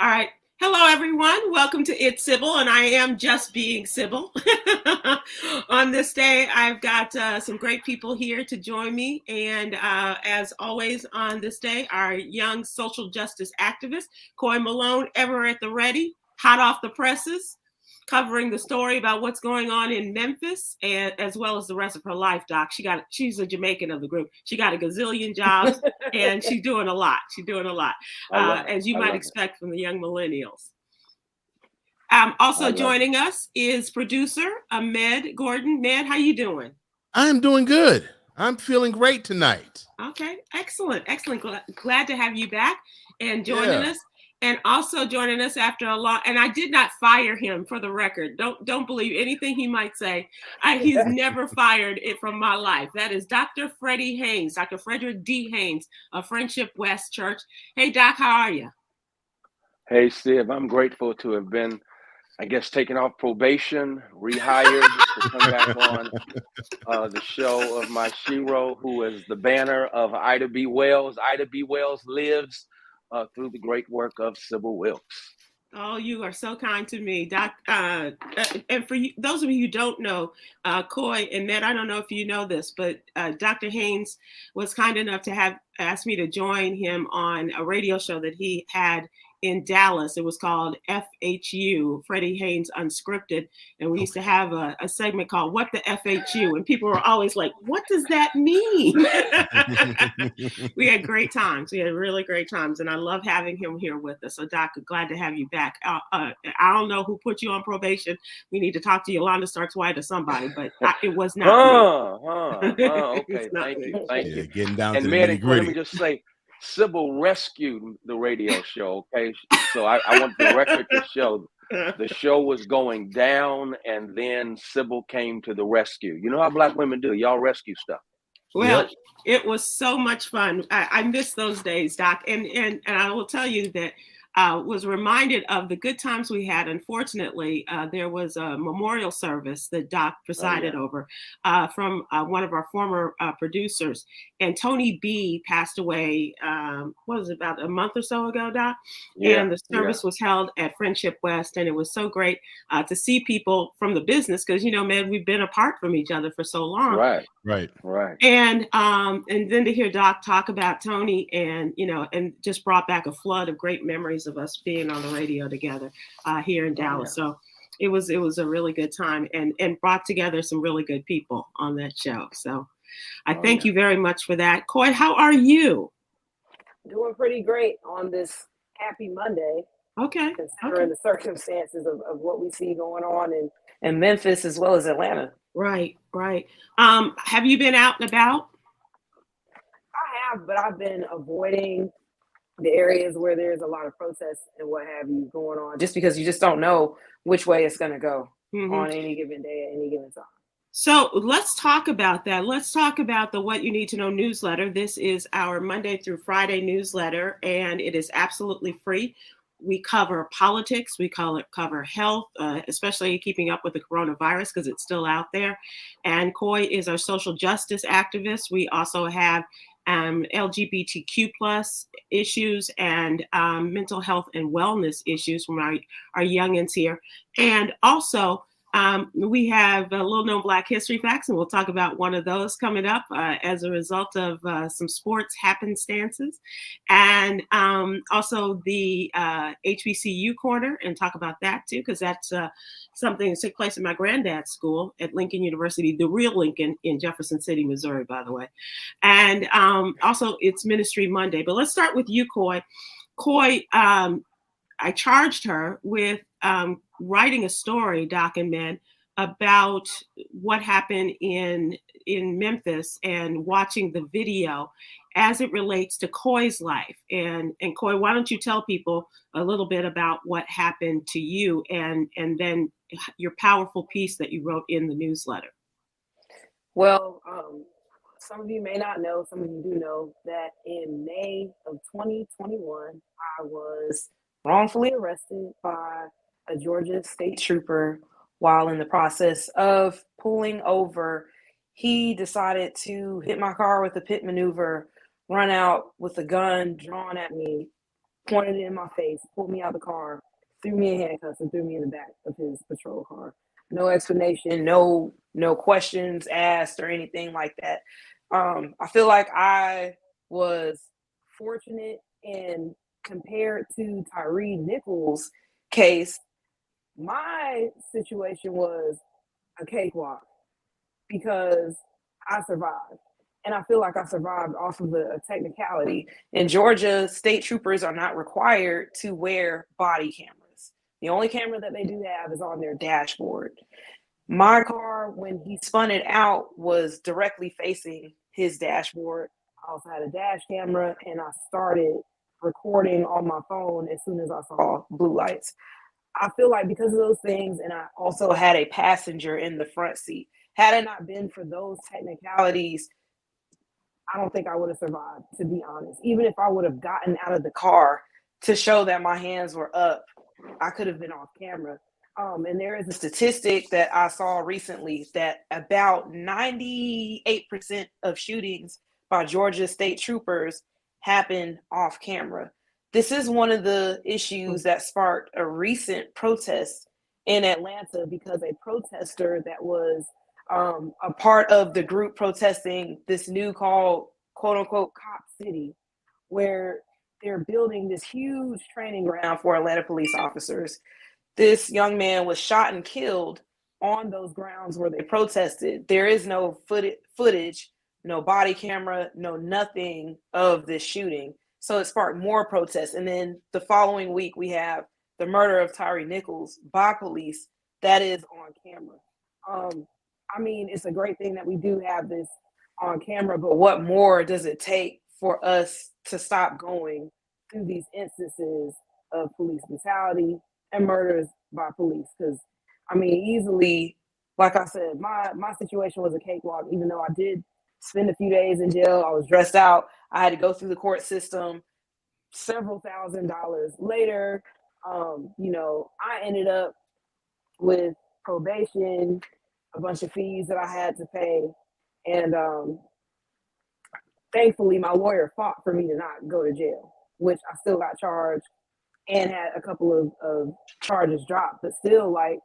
All right. Hello, everyone. Welcome to It's Sybil, and I am just being Sybil. On this day, I've got some great people here to join me. And as always on this day, our young social justice activist, Coy Malone, ever at the ready, hot off the presses, covering the story about what's going on in Memphis, and as well as the rest of her life, Doc. She's a Jamaican of the group. She got a gazillion jobs, and she's doing a lot. As you might expect from the young millennials. Also joining us is producer Ahmed Gordon. Ahmed, how you doing? I'm doing good. I'm feeling great tonight. Okay, excellent. Glad to have you back and joining us. And also joining us after a long, and I did not fire him, for the record. Don't believe anything he might say. He's never fired it from my life. That is Dr. Freddie Haynes, Dr. Frederick D. Haynes of Friendship West Church. Hey, Doc, how are you? Hey, Steve, I'm grateful to have been, I guess, taken off probation, rehired to come back on the show of my shero, who is the banner of Ida B. Wells. Ida B. Wells lives through the great work of Sybil Wilkes. Oh, you are so kind to me, Doc. And for you, those of you who don't know, Coy and Ned, I don't know if you know this, but Dr. Haynes was kind enough to have asked me to join him on a radio show that he had in Dallas. It was called FHU, Freddie Haynes Unscripted. And we used to have a segment called What the FHU? And people were always like, what does that mean? We had great times. We had really great times. And I love having him here with us. So, Doc, glad to have you back. I don't know who put you on probation. We need to talk to Yolanda Starks White or somebody, but it was not me. Okay, thank you. Getting down and to man, the nitty-gritty. let me just say, Sybil rescued the radio show, okay? So I want the record to show the show was going down, and then Sybil came to the rescue. You know how Black women do. Y'all rescue stuff. Well, It was so much fun. I miss those days, Doc. And I will tell you that was reminded of the good times we had. Unfortunately, there was a memorial service that Doc presided over from one of our former producers. And Tony B passed away, what was it, about a month or so ago, Doc? And the service was held at Friendship West. And it was so great to see people from the business because, you know, man, we've been apart from each other for so long. Right. And then to hear Doc talk about Tony and, you know, and just brought back a flood of great memories of us being on the radio together here in Dallas. So it was a really good time and brought together some really good people on that show. So I thank you very much for that. Coy, how are you? Doing pretty great on this happy Monday. Okay. Considering the circumstances of what we see going on in Memphis as well as Atlanta. Right. Have you been out and about? I have, but I've been avoiding the areas where there's a lot of protests and what have you going on, just because you just don't know which way it's going to go on any given day at any given time. So let's talk about that. Let's talk about the What You Need to Know newsletter. This is our Monday through Friday newsletter, and it is absolutely free. We cover politics, we cover health, especially keeping up with the coronavirus because it's still out there. And Coy is our social justice activist. We also have LGBTQ plus issues and mental health and wellness issues from our youngins here. And also we have a little known Black history facts, and we'll talk about one of those coming up as a result of some sports happenstances. And also the HBCU corner, and talk about that too, because that's something that took place in my granddad's school at Lincoln University, the real Lincoln in Jefferson City, Missouri, by the way. And also it's Ministry Monday. But let's start with you, Coy. Coy, I charged her with writing a story, Doc and Men, about what happened in Memphis and watching the video as it relates to Coy's life. And Coy, why don't you tell people a little bit about what happened to you and then your powerful piece that you wrote in the newsletter? Well, some of you may not know, some of you do know that in May of 2021, I was wrongfully arrested by a Georgia state trooper while in the process of pulling over. He decided to hit my car with a pit maneuver, run out with a gun drawn at me, pointed it in my face, pulled me out of the car, threw me in handcuffs, and threw me in the back of his patrol car. No explanation, no questions asked or anything like that. I feel like I was fortunate, and compared to Tyree Nichols' case, my situation was a cakewalk because I survived. And I feel like I survived off of a technicality. In Georgia, state troopers are not required to wear body cameras. The only camera that they do have is on their dashboard. My car, when he spun it out, was directly facing his dashboard. I also had a dash camera, and I started recording on my phone as soon as I saw blue lights. I feel like because of those things, and I also had a passenger in the front seat, had it not been for those technicalities, I don't think I would have survived, to be honest. Even if I would have gotten out of the car to show that my hands were up, I could have been off camera. And there is a statistic that I saw recently that about 98% of shootings by Georgia state troopers happen off camera. This is one of the issues that sparked a recent protest in Atlanta because a protester that was a part of the group protesting this new called quote unquote Cop City, where they're building this huge training ground for Atlanta police officers. This young man was shot and killed on those grounds where they protested. There is no footage, no body camera, no nothing of this shooting. So it sparked more protests. And then the following week, we have the murder of Tyree Nichols by police that is on camera. I mean, it's a great thing that we do have this on camera, but what more does it take for us to stop going through these instances of police brutality and murders by police? Because, I mean, easily, like I said, my situation was a cakewalk, even though I did spend a few days in jail. I was dressed out. I had to go through the court system. Several $1,000s later, I ended up with probation, a bunch of fees that I had to pay. And thankfully, my lawyer fought for me to not go to jail, which I still got charged and had a couple of charges dropped. But still, like,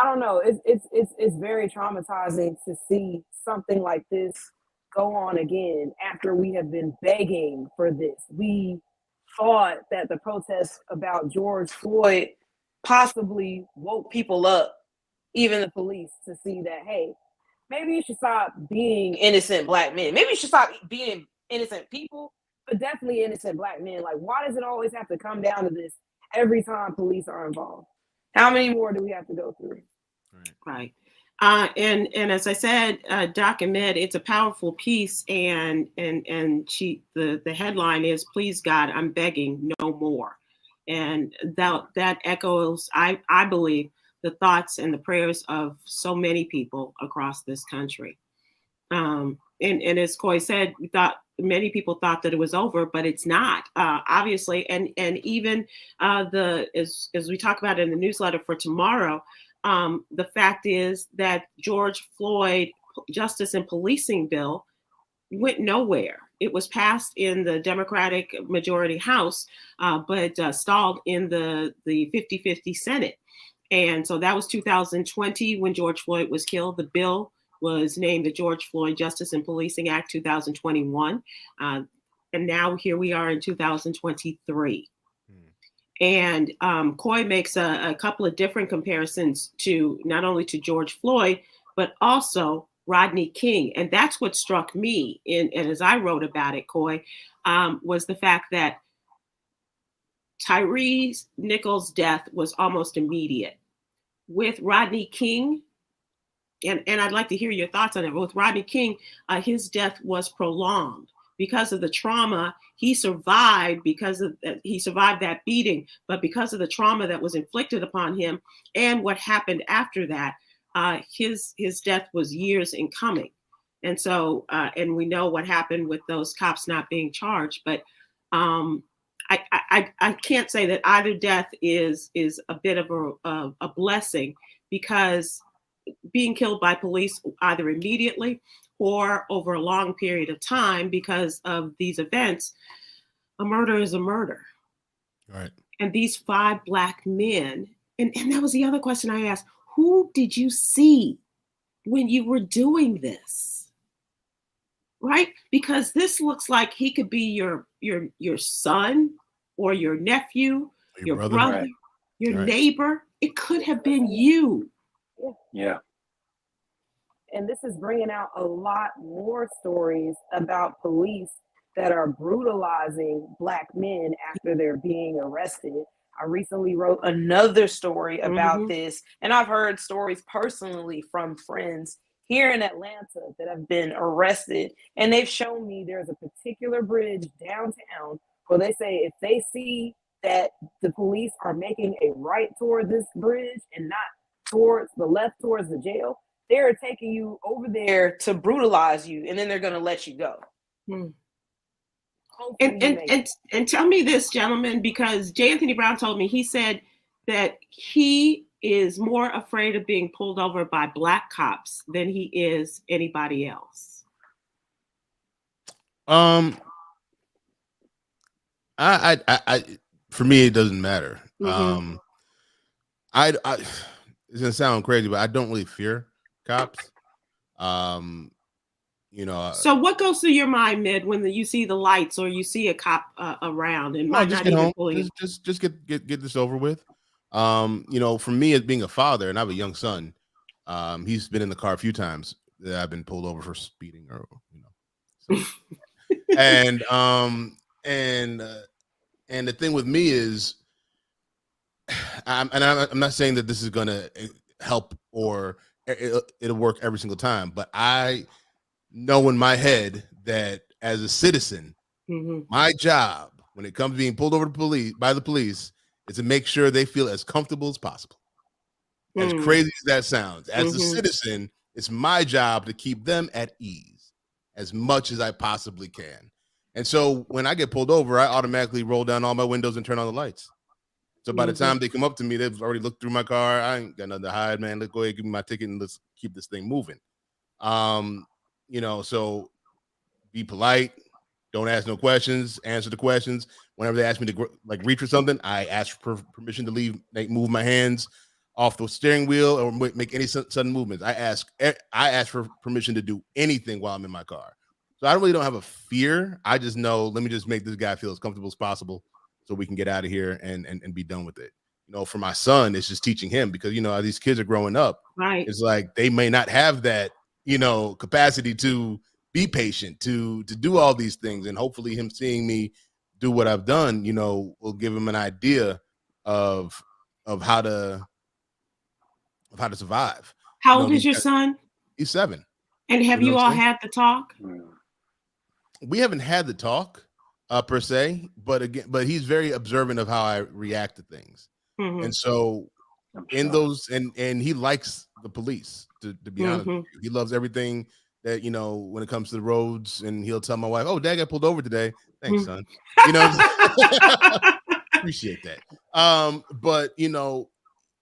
I don't know. It's very traumatizing to see something like this go on again after we have been begging for this. We thought that the protests about George Floyd possibly woke people up, even the police, to see that, hey, maybe you should stop being innocent Black men. Maybe you should stop being innocent people, but definitely innocent Black men. Like, why does it always have to come down to this every time police are involved? How many more do we have to go through? Right. And as I said, Doc Ahmed, it's a powerful piece, and the headline is, "Please God, I'm begging, no more." And that echoes, I believe, the thoughts and the prayers of so many people across this country. And as Coy said, many people thought that it was over, but it's not, obviously. And even as we talk about in the newsletter for tomorrow, the fact is that George Floyd Justice and Policing bill went nowhere. It was passed in the Democratic majority House, but stalled in the 50-50 Senate. And so that was 2020 when George Floyd was killed. The bill was named the George Floyd Justice and Policing Act 2021. And now here we are in 2023. And Coy makes a couple of different comparisons to not only to George Floyd, but also Rodney King. And that's what struck me, and as I wrote about it, Coy, was the fact that Tyree Nichols' death was almost immediate. With Rodney King, and I'd like to hear your thoughts on it, but with Rodney King, his death was prolonged. Because of the trauma, he survived he survived that beating, but because of the trauma that was inflicted upon him and what happened after that, his death was years in coming. And so, and we know what happened with those cops not being charged, but I can't say that either death is a bit of a blessing, because being killed by police either immediately or over a long period of time because of these events a murder is a murder. Right. And these 5 Black men, and that was the other question I asked, who did you see when you were doing this? Right? Because this looks like he could be your son or your nephew, your brother. brother, Right. your Right. neighbor. It could have been you. Yeah. And this is bringing out a lot more stories about police that are brutalizing Black men after they're being arrested. I recently wrote another story about this, and I've heard stories personally from friends here in Atlanta that have been arrested, and they've shown me there's a particular bridge downtown where they say if they see that the police are making a right toward this bridge and not towards the left towards the jail, they're taking you over there to brutalize you, and then they're going to let you go. And tell me this, gentlemen, because J. Anthony Brown told me, he said that he is more afraid of being pulled over by Black cops than he is anybody else. I for me, it doesn't matter. It's gonna sound crazy, but I don't really fear cops. So what goes through your mind, Mid, when you see the lights or you see a cop around and might just not get even home. pulling you? Just get this over with. For me as being a father, and I have a young son, he's been in the car a few times that I've been pulled over for speeding or so. and the thing with me is, I'm not saying that this is gonna help or it'll work every single time, but I know in my head that as a citizen, my job when it comes to being pulled over by the police is to make sure they feel as comfortable as possible. As crazy as that sounds, as a citizen, it's my job to keep them at ease as much as I possibly can. And so when I get pulled over, I automatically roll down all my windows and turn on the lights. So by the time they come up to me, they've already looked through my car. I ain't got nothing to hide, man. Let's go ahead and give me my ticket and let's keep this thing moving. So be polite. Don't ask no questions. Answer the questions. Whenever they ask me to reach for something, I ask for permission to move my hands off the steering wheel or make any sudden movements. I ask for permission to do anything while I'm in my car. So I really don't have a fear. I just know, let me just make this guy feel as comfortable as possible so we can get out of here and be done with it. For my son, it's just teaching him because, as these kids are growing up, right? It's like they may not have that, capacity to be patient, to do all these things. And hopefully him seeing me do what I've done, will give him an idea of how to survive. How old is your son? He's 7. And have you all had the talk? We haven't had the talk per se, but he's very observant of how I react to things. And so in those, and he likes the police, to be honest with you. He loves everything that, when it comes to the roads, and he'll tell my wife, "Oh, Dad got pulled over today." Thanks, son. Appreciate that. But the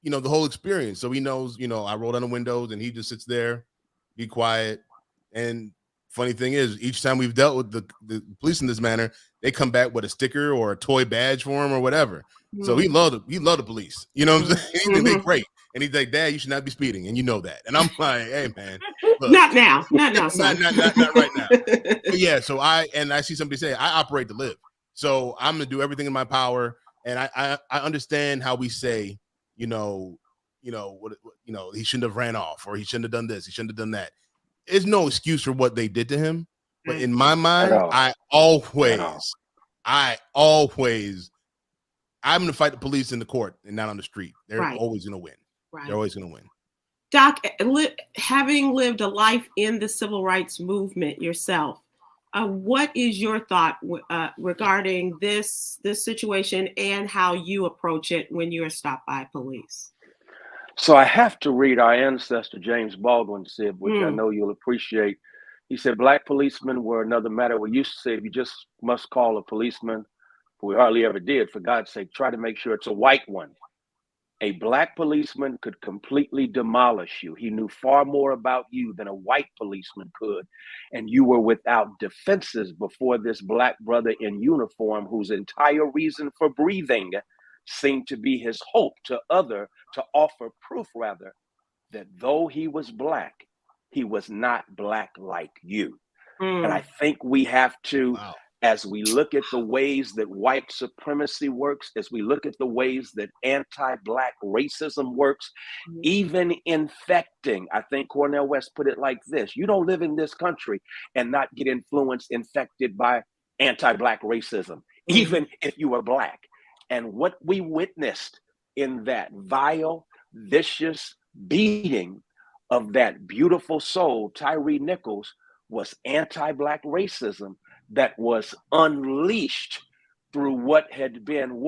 whole experience. So he knows, I roll down the windows and he just sits there, be quiet. And funny thing is, each time we've dealt with the police in this manner, they come back with a sticker or a toy badge for him or whatever. So he loved the police. You know what I'm saying? They're great. And he's like, "Dad, you should not be speeding," and you know that. And I'm like, "Hey, man, look, not now, son. not right now." But yeah. So I see somebody say, "I operate to live," so I'm gonna do everything in my power. And I understand how we say, he shouldn't have ran off, or he shouldn't have done this, he shouldn't have done that. There's no excuse for what they did to him. But in my mind, I'm going to fight the police in the court and not on the street. They're always going to win. They're always going to win. Doc, having lived a life in the civil rights movement yourself, what is your thought regarding this situation and how you approach it when you are stopped by police? So I have to read our ancestor James Baldwin said, which I know you'll appreciate. He said, "Black policemen were another matter. We used to say, if you just must call a policeman, but we hardly ever did. For God's sake, try to make sure it's a white one." A black policeman could completely demolish you. He knew far more about you than a white policeman could. And you were without defenses before this black brother in uniform, whose entire reason for breathing seemed to be his hope to offer proof rather, that though he was black, he was not black like you. And I think we have to, as we look at the ways that white supremacy works, as we look at the ways that anti-black racism works, even infecting, I think Cornel West put it like this: you don't live in this country and not get infected by anti-black racism, even if you are black. And what we witnessed in that vile, vicious beating of that beautiful soul, Tyre Nichols, was anti-black racism that was unleashed through what had been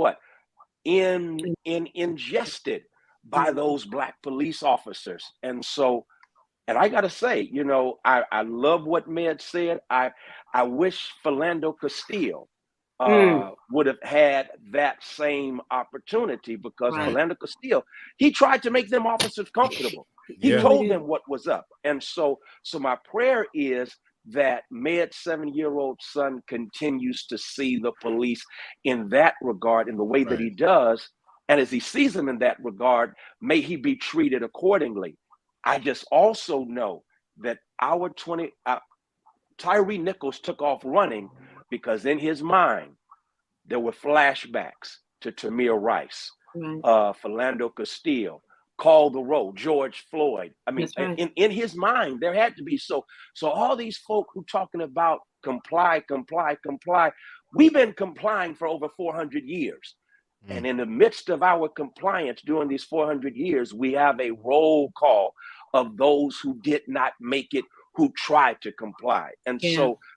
ingested by those black police officers. And so, and I gotta say, I love what Med said. I wish Philando Castile would have had that same opportunity, because Philando Castile, he tried to make them officers comfortable. He told them what was up. And so my prayer is that Med's 7-year-old son continues to see the police in that regard, in the way that he does. And as he sees them in that regard, may he be treated accordingly. I just also know that Tyre Nichols took off running because in his mind, there were flashbacks to Tamir Rice, Philando Castile, Call the Roll, George Floyd. I mean, in his mind, there had to be. So all these folk who talking about comply, we've been complying for over 400 years. And in the midst of our compliance during these 400 years, we have a roll call of those who did not make it, who tried to comply. And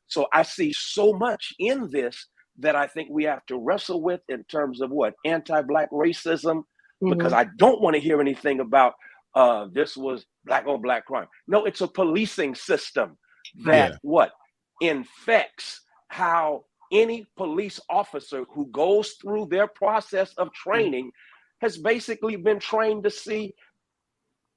so I see so much in this that I think we have to wrestle with in terms of what? Anti-black racism, because I don't want to hear anything about this was black on black crime. No, it's a policing system that infects how any police officer who goes through their process of training has basically been trained to see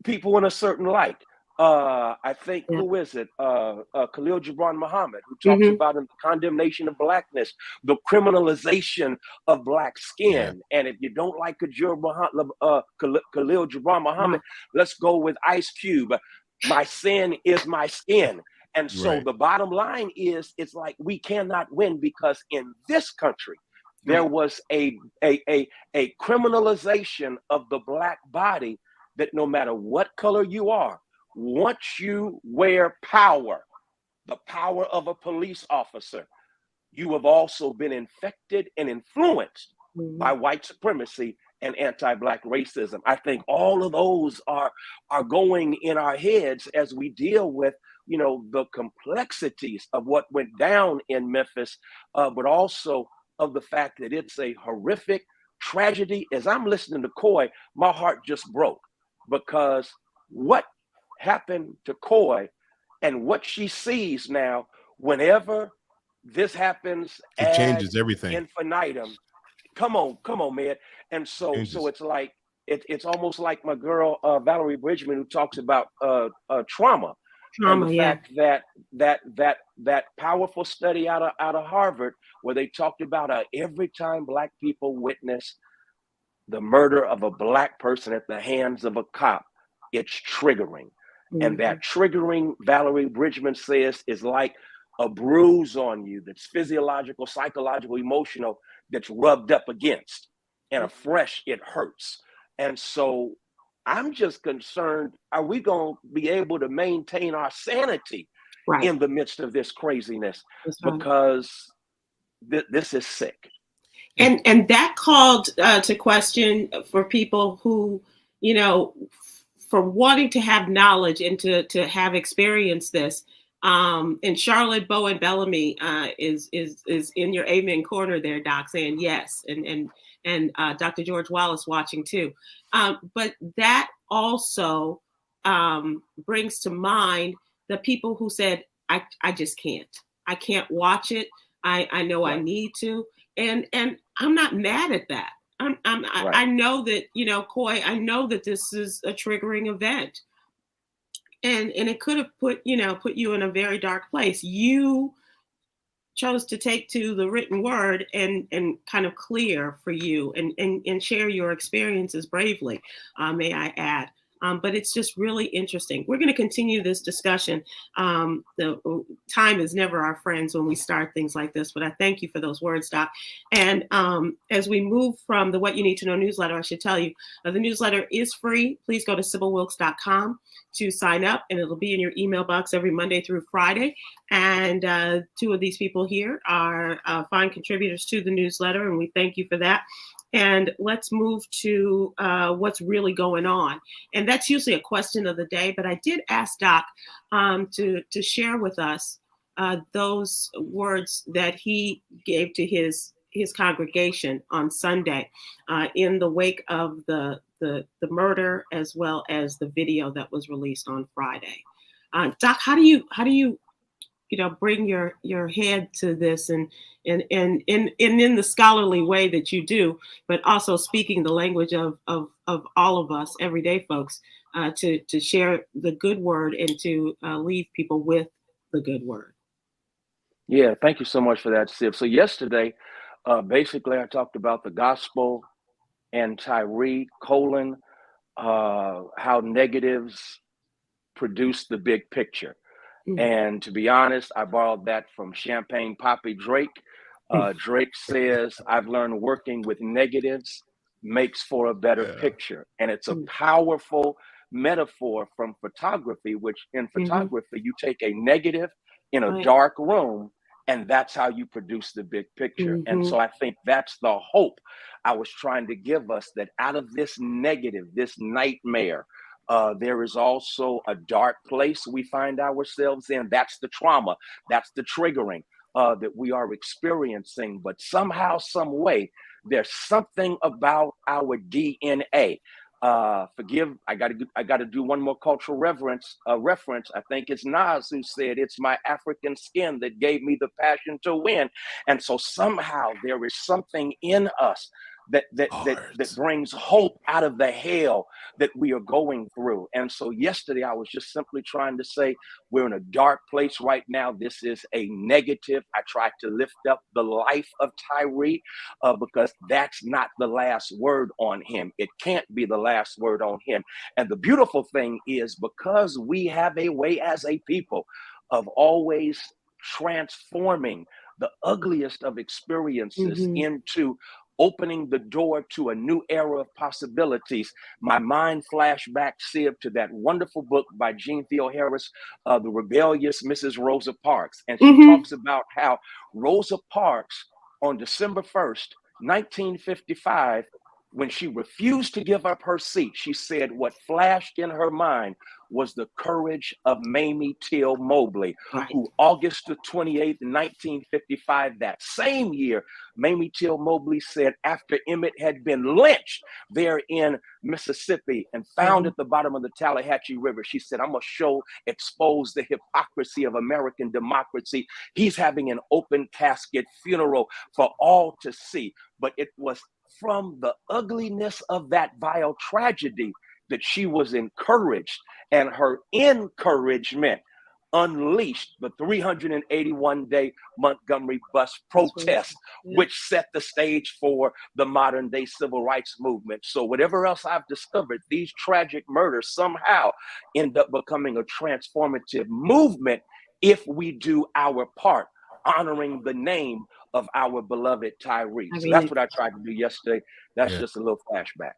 people in a certain light. I think, who is it? Khalil Gibran Muhammad, who talks about in the condemnation of blackness, the criminalization of black skin. And if you don't like Khalil Gibran Muhammad, let's go with Ice Cube. My sin is my skin. And so the bottom line is, it's like we cannot win, because in this country, there was a criminalization of the black body, that no matter what color you are, once you wear power, the power of a police officer, you have also been infected and influenced by white supremacy and anti-black racism. I think all of those are going in our heads as we deal with, the complexities of what went down in Memphis, but also of the fact that it's a horrific tragedy. As I'm listening to Coy, my heart just broke, because what happened to Coy and what she sees now, whenever this happens, it changes everything. Infinitum. Come on, man. And so it's like, it's almost like my girl Valerie Bridgman, who talks about trauma, and the fact that powerful study out of Harvard, where they talked about every time black people witness the murder of a black person at the hands of a cop, it's triggering. And that triggering, Valerie Bridgman says, is like a bruise on you that's physiological, psychological, emotional, that's rubbed up against, and afresh, it hurts. And so I'm just concerned, are we going to be able to maintain our sanity in the midst of this craziness? Because this is sick. And that called to question for people who, for wanting to have knowledge and to have experienced this. And Charlotte Bowen Bellamy is in your amen corner there, Doc, saying yes, and Dr. George Wallace watching too. But that also brings to mind the people who said, I just can't. I can't watch it. I know I need to. And I'm not mad at that. I know that, Coy, I know that this is a triggering event, and it could have put you in a very dark place. You chose to take to the written word and kind of clear for you and share your experiences bravely, may I add. But it's just really interesting. We're going to continue this discussion. The time is never our friends when we start things like this, but I thank you for those words, Doc. And as we move from the What You Need to Know newsletter, I should tell you, the newsletter is free. Please go to SybilWilkes.com to sign up, and it'll be in your email box every Monday through Friday. And two of these people here are fine contributors to the newsletter, and we thank you for that. And let's move to what's really going on. And that's usually a question of the day, but I did ask Doc to share with us those words that he gave to his congregation on Sunday in the wake of the murder, as well as the video that was released on Friday. Doc, how do you bring your head to this and in the scholarly way that you do, but also speaking the language of all of us everyday folks, to share the good word and to leave people with the good word? Yeah, thank you so much for that, Sib. So yesterday, basically, I talked about the gospel and Tyree, how negatives produce the big picture. Mm. And to be honest, I borrowed that from Champagne Poppy Drake. Drake says, I've learned working with negatives makes for a better picture. And it's a powerful metaphor from photography, which in photography, you take a negative in a dark room, and that's how you produce the big picture. And so I think that's the hope I was trying to give us, that out of this negative, this nightmare, there is also a dark place we find ourselves in. That's the trauma. That's the triggering that we are experiencing. But somehow, some way, there's something about our DNA. I got to do one more cultural reference. I think it's Nas who said, "It's my African skin that gave me the passion to win." And so somehow there is something in us that brings hope out of the hell that we are going through. And so yesterday I was just simply trying to say, we're in a dark place right now. This is a negative. I tried to lift up the life of Tyree because that's not the last word on him. It can't be the last word on him. And the beautiful thing is, because we have a way as a people of always transforming the ugliest of experiences into opening the door to a new era of possibilities. My mind flashed back, Sib, to that wonderful book by Jean Theo Harris, The Rebellious Mrs. Rosa Parks. And she talks about how Rosa Parks, on December 1st, 1955, when she refused to give up her seat, she said what flashed in her mind was the courage of Mamie Till Mobley, who August the 28th, 1955, that same year, Mamie Till Mobley said, after Emmett had been lynched there in Mississippi and found at the bottom of the Tallahatchie River, she said, I'm going to expose the hypocrisy of American democracy. He's having an open casket funeral for all to see. But it was from the ugliness of that vile tragedy that she was encouraged, and her encouragement unleashed the 381-day Montgomery bus protest, which set the stage for the modern day civil rights movement. So whatever else I've discovered, these tragic murders somehow end up becoming a transformative movement if we do our part, honoring the name of our beloved Tyree. So that's what I tried to do yesterday. That's just a little flashback.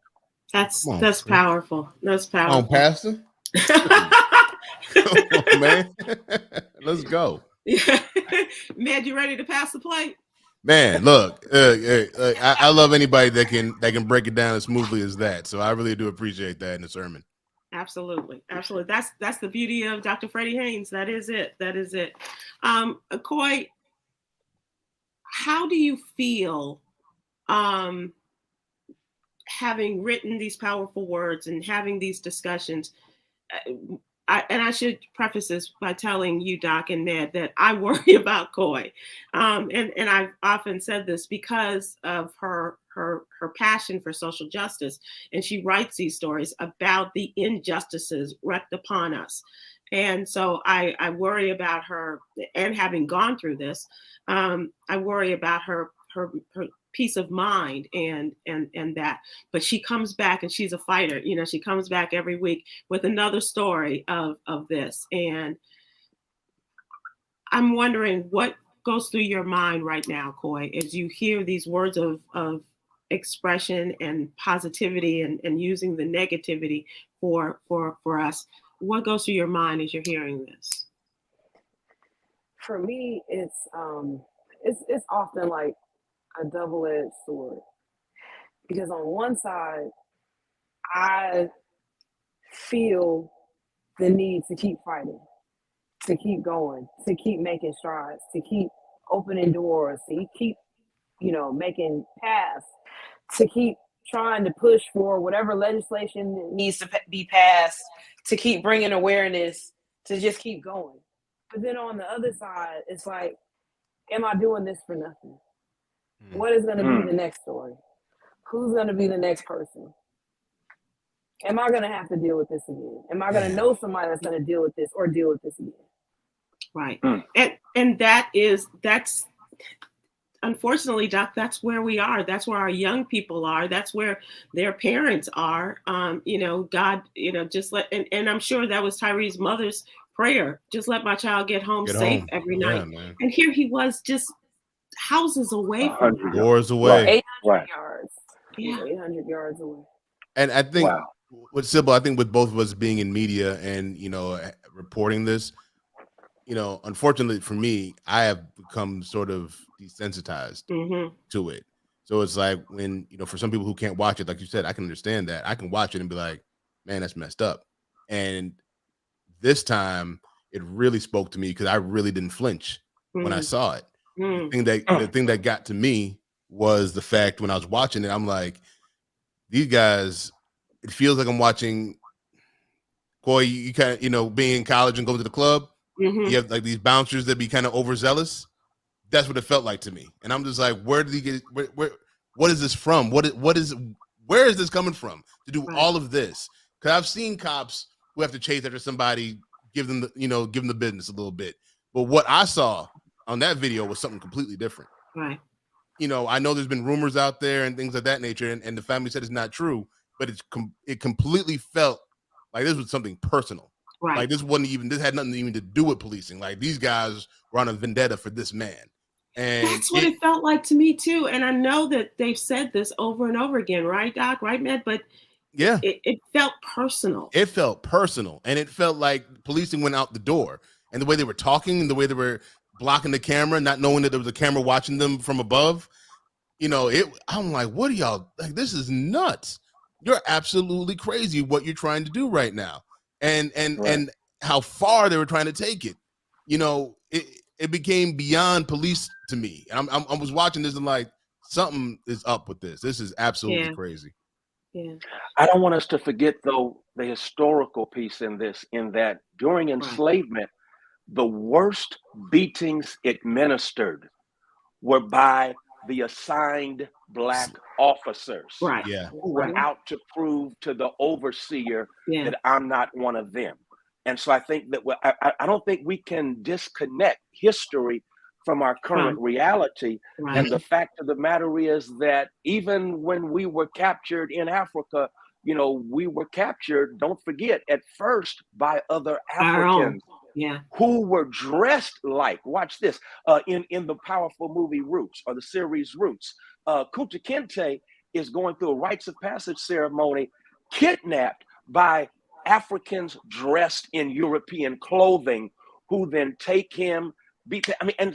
That's powerful. That's powerful. Come on, Pastor. Come on, man. Let's go. Yeah. Man, you ready to pass the plate? Man, look, I love anybody that can break it down as smoothly as that. So I really do appreciate that in the sermon. Absolutely. That's the beauty of Dr. Freddie Haynes. That is it. Coy, how do you feel having written these powerful words and having these discussions? I should preface this by telling you, Doc and Ned, that I worry about Coy. And I've often said this because of her her passion for social justice, and she writes these stories about the injustices wreaked upon us. And so I worry about her, and having gone through this, I worry about her peace of mind and that. But she comes back, and she's a fighter. You know, she comes back every week with another story of this. And I'm wondering what goes through your mind right now, Coy, as you hear these words of expression and positivity and using the negativity for us. What goes through your mind as you're hearing this? For me, it's often like a double-edged sword, because on one side, I feel the need to keep fighting, to keep going, to keep making strides, to keep opening doors, to keep, making paths, to keep trying to push for whatever legislation that needs to be passed, to keep bringing awareness, to just keep going. But then on the other side, it's like, am I doing this for nothing? What is going to be the next story? Who's going to be the next person? Am I going to have to deal with this again? Am I going to know somebody that's going to deal with this or deal with this again? Right. And that's unfortunately, Doc, that's where we are. That's where our young people are. That's where their parents are. God, just let, and I'm sure that was Tyree's mother's prayer. Just let my child get home safe every night. Man. And here he was, just houses away from her. Doors away. 800 yards. Yeah. 800 yards away. And I think with Sybil, I think with both of us being in media and, reporting this, unfortunately for me, I have become sort of desensitized to it. So it's like when, for some people who can't watch it, like you said, I can understand that. I can watch it and be like, man, that's messed up. And this time it really spoke to me because I really didn't flinch when I saw it. The thing that got to me was the fact when I was watching it, I'm like, these guys, it feels like I'm watching Coy, you kind of, being in college and going to the club. You have like these bouncers that be kind of overzealous. That's what it felt like to me. And I'm just like, where did he get, what is this from? Where is this coming from to do all of this? Cause I've seen cops who have to chase after somebody, give them the business a little bit. But what I saw on that video was something completely different. Right. I know there's been rumors out there and things of that nature, and the family said it's not true, but it completely felt like this was something personal. Right. Like this had nothing even to do with policing. Like these guys were on a vendetta for this man. And that's what it felt like to me too. And I know that they've said this over and over again, right, Doc? Right, Med? But yeah, it felt personal. It felt personal. And it felt like policing went out the door. And the way they were talking and the way they were blocking the camera, not knowing that there was a camera watching them from above, I'm like, what are y'all, like, this is nuts. You're absolutely crazy what you're trying to do right now. And how far they were trying to take it. It became beyond police to me. And I was watching this and like, something is up with this. This is absolutely crazy. Yeah. I don't want us to forget, though, the historical piece in this, in that during enslavement, the worst beatings administered were by the assigned Black officers who were out to prove to the overseer that I'm not one of them. And so I think that I don't think we can disconnect history from our current reality. Right. And the fact of the matter is that even when we were captured in Africa, we were captured, don't forget, at first by other Africans who were dressed like, watch this, in the powerful movie Roots, or the series Roots. Kunta Kinte is going through a rites of passage ceremony, kidnapped by Africans dressed in European clothing, who then take him,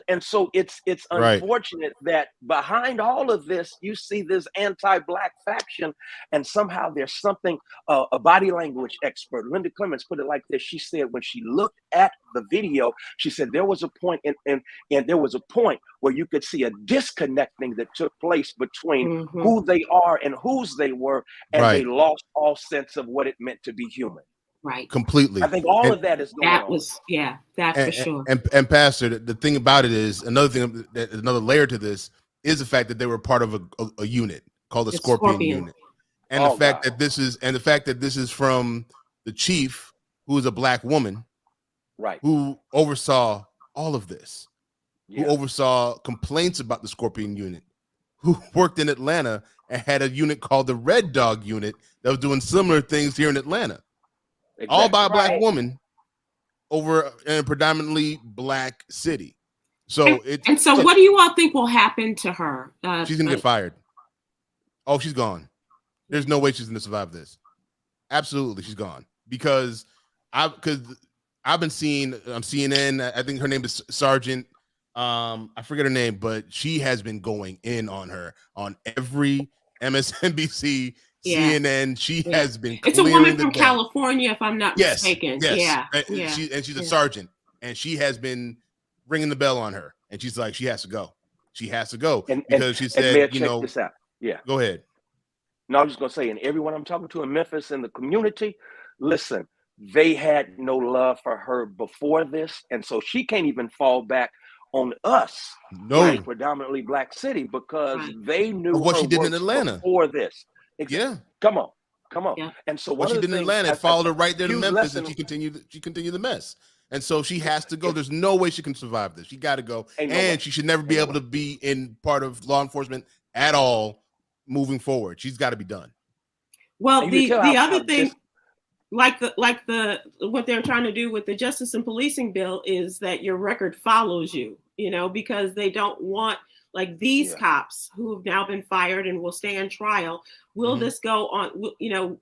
and so it's unfortunate that behind all of this, you see this anti-Black faction, and somehow there's something, a body language expert, Linda Clements, put it like this. She said when she looked at the video, she said there was a point and there was a point where you could see a disconnecting that took place between who they are and whose they were, and they lost all sense of what it meant to be human. Right. Completely. I think all of that is going on. For sure. And Pastor, the thing about it is, another layer to this is the fact that they were part of a unit. called the It's Scorpion Scorpion. Unit. And the fact that this is from the chief, who is a black woman, right, who oversaw all of this, yeah, who oversaw complaints about the Scorpion Unit, who worked in Atlanta and had a unit called the Red Dog Unit that was doing similar things here in Atlanta, all by a black woman over in a predominantly black city. So what do you all think will happen to her? She's gonna get fired. Oh, she's gone. There's no way she's gonna survive this. Absolutely, she's gone because I've been seeing on CNN. I think her name is Sergeant. I forget her name, but she has been going in on her on every MSNBC, CNN. She has been. It's a woman from California, if I'm not mistaken. Yes. Yeah, she's a sergeant, and she has been ringing the bell on her, and she's like, she has to go. She has to go because she said, check this out. Yeah, go ahead. No, I was just gonna say, and everyone I'm talking to in Memphis in the community, listen, they had no love for her before this, and so she can't even fall back on us, right, predominantly black city, because they knew what she did in Atlanta before this. Yeah, come on. Yeah. And so what she did in Atlanta followed her right there to Memphis, and she continued the mess. And so she has to go. There's no way she can survive this. She got to go, and she should never be able to be in part of law enforcement at all moving forward. She's got to be done. Well, the other thing, like the what they're trying to do with the Justice and Policing bill is that your record follows you, because they don't want like these cops who have now been fired and will stand trial. Will this go on?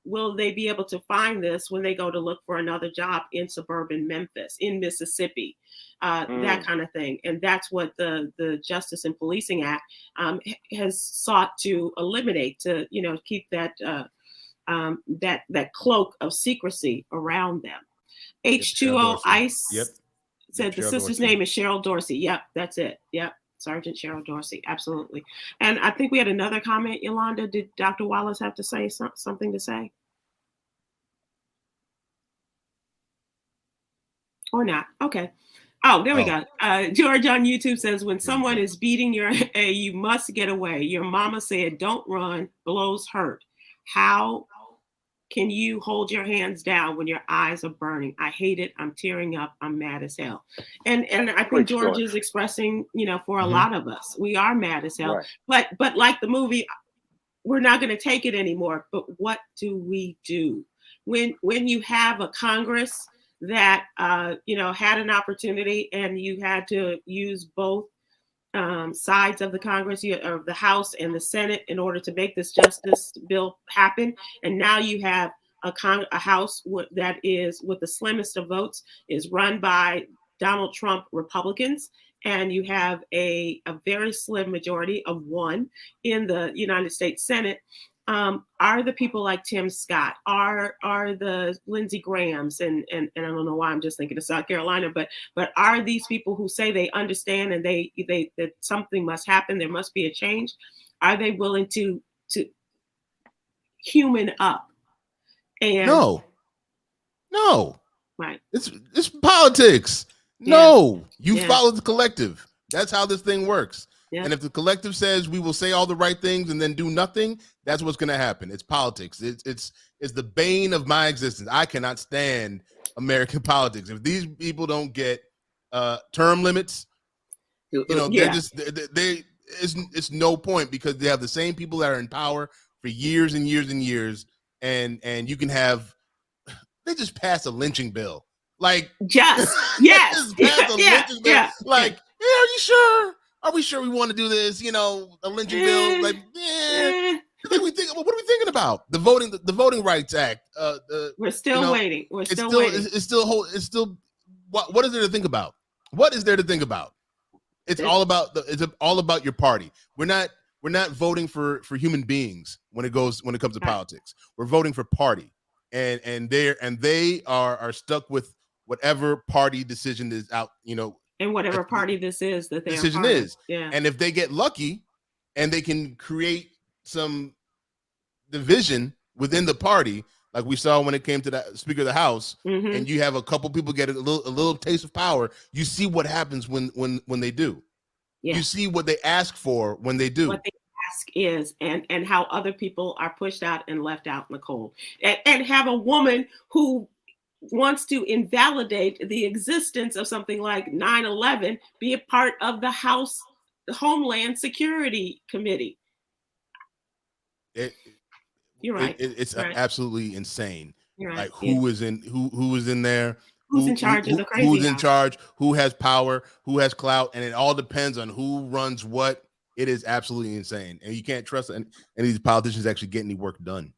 Will they be able to find this when they go to look for another job in suburban Memphis, in Mississippi, that kind of thing? And that's what the Justice and Policing Act has sought to eliminate, to keep that that cloak of secrecy around them. H2O ICE said the sister's name is Cheryl Dorsey. Yep, that's it. Yep. Sergeant Cheryl Dorsey, absolutely. And I think we had another comment, Yolanda. Did Dr. Wallace have to say something to say? Or not? Okay. Oh, there we go. George on YouTube says, when someone is beating your A, you must get away. Your mama said, don't run, blows hurt. How can you hold your hands down when your eyes are burning? I hate it. I'm tearing up. I'm mad as hell. And I think George is expressing, for a lot of us, we are mad as hell. Right. But like the movie, we're not going to take it anymore. But what do we do when you have a Congress that had an opportunity and you had to use both sides of the Congress, of the House and the Senate, in order to make this justice bill happen? And now you have a House that is, with the slimmest of votes, is run by Donald Trump Republicans, and you have a very slim majority of one in the United States Senate. Are the people like Tim Scott, are the Lindsey Grahams, and I don't know why I'm just thinking of South Carolina, but are these people who say they understand and they that something must happen, there must be a change? Are they willing to human up? And no, right? It's politics. No, you follow the collective. That's how this thing works. Yeah. And if the collective says we will say all the right things and then do nothing, that's what's going to happen. It's politics. It's the bane of my existence. I cannot stand American politics. If these people don't get term limits, they're just it's no point, because they have the same people that are in power for years and years and years, and you can have, they just passed a lynching bill. Like yes. Lynching bill. Like, are you sure? Are we sure we want to do this? A lynching bill? Like, what are we thinking about? The Voting Rights Act. We're still waiting. It's still. What is there to think about? What is there to think about? It's all about your party. We're not voting for human beings when it comes to politics. We're voting for party, and they are stuck with whatever party decision is out. And whatever party this is that their decision is. Yeah. And if they get lucky and they can create some division within the party, like we saw when it came to the Speaker of the House, and you have a couple people get a little taste of power, you see what happens when they do. Yeah. You see what they ask for when they do. task is, and how other people are pushed out and left out in the cold, and have a woman who wants to invalidate the existence of something like 9/11 be a part of the House Homeland Security Committee. You're right. It's right. absolutely insane. You're right. Like who is in there? Who's in charge of the crazy who's in house? charge? Who has power? Who has clout? And it all depends on who runs what. It is absolutely insane, and you can't trust any of these politicians actually getting any work done.